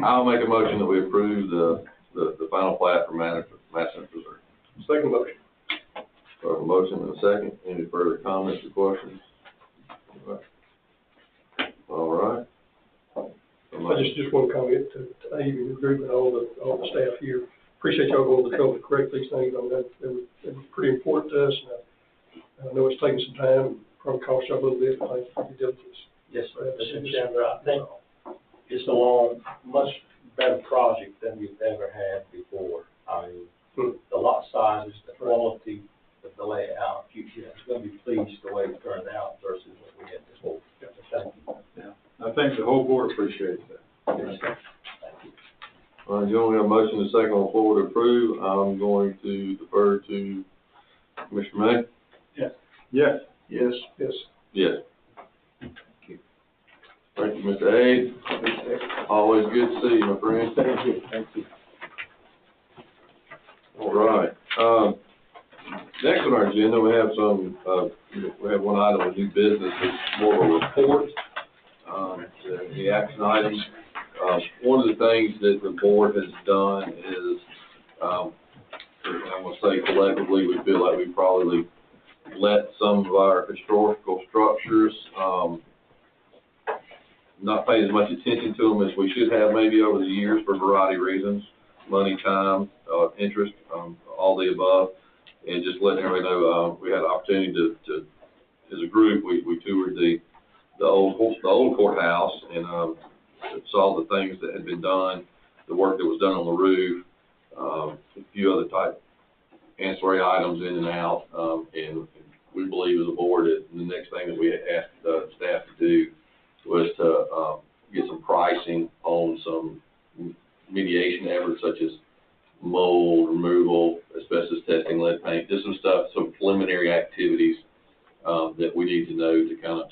I'll make a motion that we approve the final plat for Madison Preserve. Second motion. So I have a motion and a second. Any further comments or questions? All right. I just want to comment to Abe and the group and all the staff here. Appreciate y'all going to the trouble to correct these things. I mean, they were pretty important to us, and I know it's taken some time and probably cost y'all a little bit. Thank you for your diligence. Yes, sir. Mr. Chairman, I think it's a much better project than we've ever had before. I mean, the lot sizes, the quality, the layout, it's going to be pleased the way it turned out versus what we had before. Thank you. Yeah, I think the whole board appreciates that. Yes, sir. Thank you. All right, gentlemen, we have a motion and a second on the floor to approve. I'm going to defer to Commissioner May. Yes. Yes. Yes. Yes. Yes. Thank you, Mr. Abe. Always good to see you, my friend. Thank you. Thank you. All right. Next on our agenda, we have we have one item of new business. It's more of a report. The action items. One of the things that the board has done is, I'm going to say collectively, we feel like we probably let some of our historical structures, not pay as much attention to them as we should have maybe over the years for a variety of reasons, money, time, interest, all the above, and just letting everybody know, we had an opportunity to as a group, we toured the old courthouse and, saw the things that had been done, the work that was done on the roof, a few other type ancillary items in and out, and we believe as a board that the next thing that we asked staff to do was to get some pricing on some mediation efforts such as mold removal, asbestos testing, lead paint, just some stuff, some preliminary activities that we need to know to kind of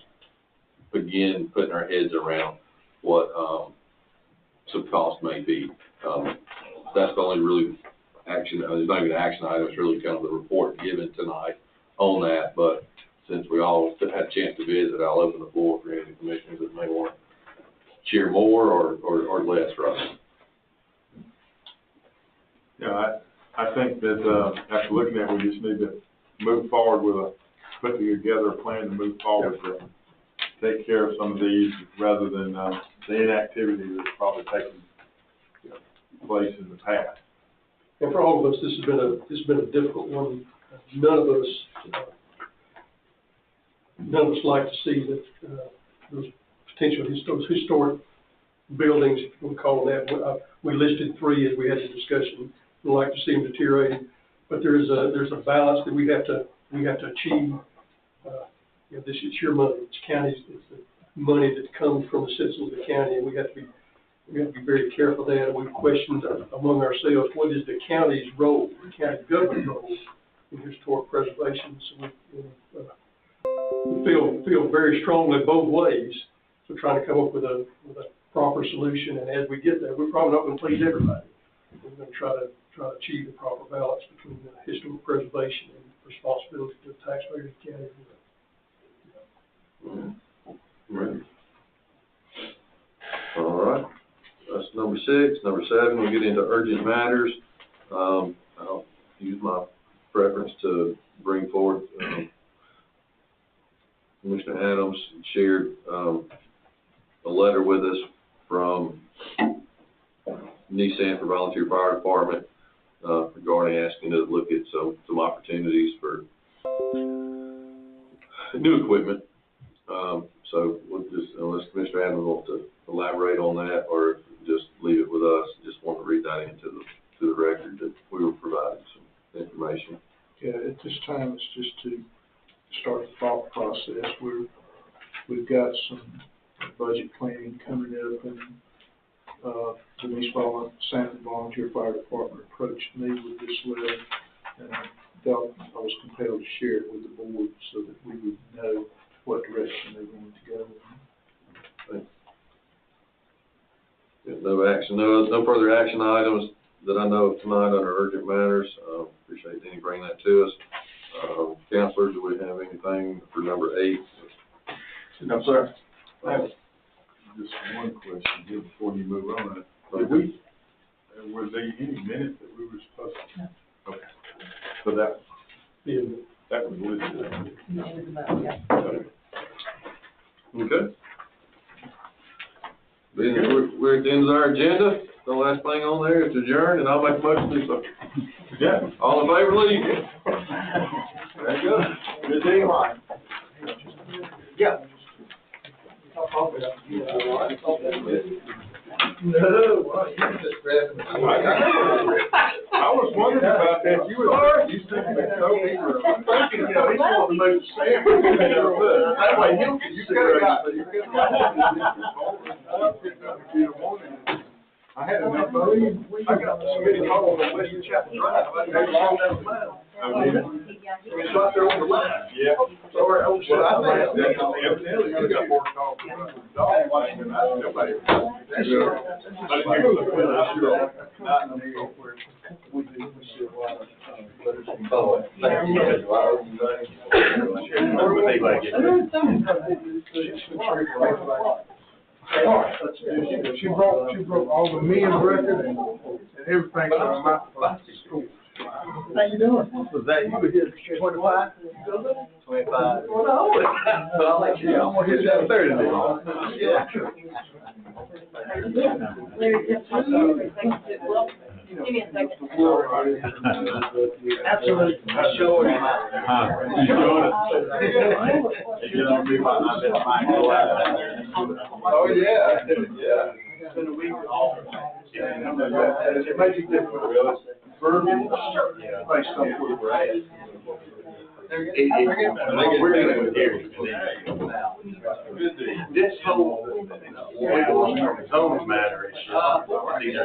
begin putting our heads around what some cost may be. That's the only really action, there's not even an action item, it's really kind of the report given tonight on that, but since we all had a chance to visit, I'll open the floor for any commissioners that may want to cheer more or less, right? Yeah, I think that, after looking at it, we just need to move forward put together a plan to move forward to take care of some of these rather than, the inactivity that's probably taken place in the past. And for all of us, this has been a difficult one. None of us like to see that those potential historic buildings, if you want to call them that. We listed 3 as we had the discussion. We'd like to see them deteriorating, but there's a balance that we have to achieve. You know, this is your money. It's county's, it's the money that comes from the citizens of the county, and we have to be very careful of that. And we've questioned among ourselves, what is the county's role, the county government role in historic preservation? So we feel very strongly both ways. So trying to come up with a proper solution, and as we get there, we're probably not going to please everybody. We're going to try to achieve the proper balance between the historic preservation and responsibility to the taxpayers of the county. Right. All right, that's number 6. Number 7, we'll get into urgent matters. I'll use my preference to bring forward, Commissioner Adams shared, a letter with us from East Sanford Volunteer Fire Department, regarding asking us to look at some opportunities for new equipment. So we'll just, unless Commissioner Adams wants to elaborate on that, or just leave it with us, just want to read that into the record that we were providing some information. Yeah, at this time, it's just to start the thought process. We've got some budget planning coming up, and the East Sanford Volunteer Fire Department approached me with this letter, and I felt I was compelled to share it with the board so that we would know what direction they're going to go in. No further action items that I know of tonight under urgent matters. Appreciate Danny bringing that to us. Counselors, do we have anything for number 8? No, sir. I have just one question here before you move on. Were there any minutes that we were supposed to? Okay. So that was listed. Okay. We're at the end of our agenda. The last thing on there is to adjourn, and I'll make a motion to do so. Yeah. All in favor, leave. There you go. Good day, Mike. Yeah. No, well, you just grabbing me. I was wondering about that. You said you had told me. I'm thinking, he's wanting to make the stamp. That way you I had enough money. I got the committee hall on Western Chapel Drive. I had to slow down the line. It's right there on the line. Yeah. Sorry, I think evidently you got more dog watching than nobody. She broke all the men's record and everything from my school. How you doing? Was that you were here 25? 25. Well, I'll let you know. I'm gonna hit that 30 then. Yeah. Give me a second. Absolutely. I'm sure. You gonna be Oh, yeah, yeah. It's been a week. It makes a difference, really. Verbal, based on where we're at. We're dealing with Gary. This whole zone matter is just, these are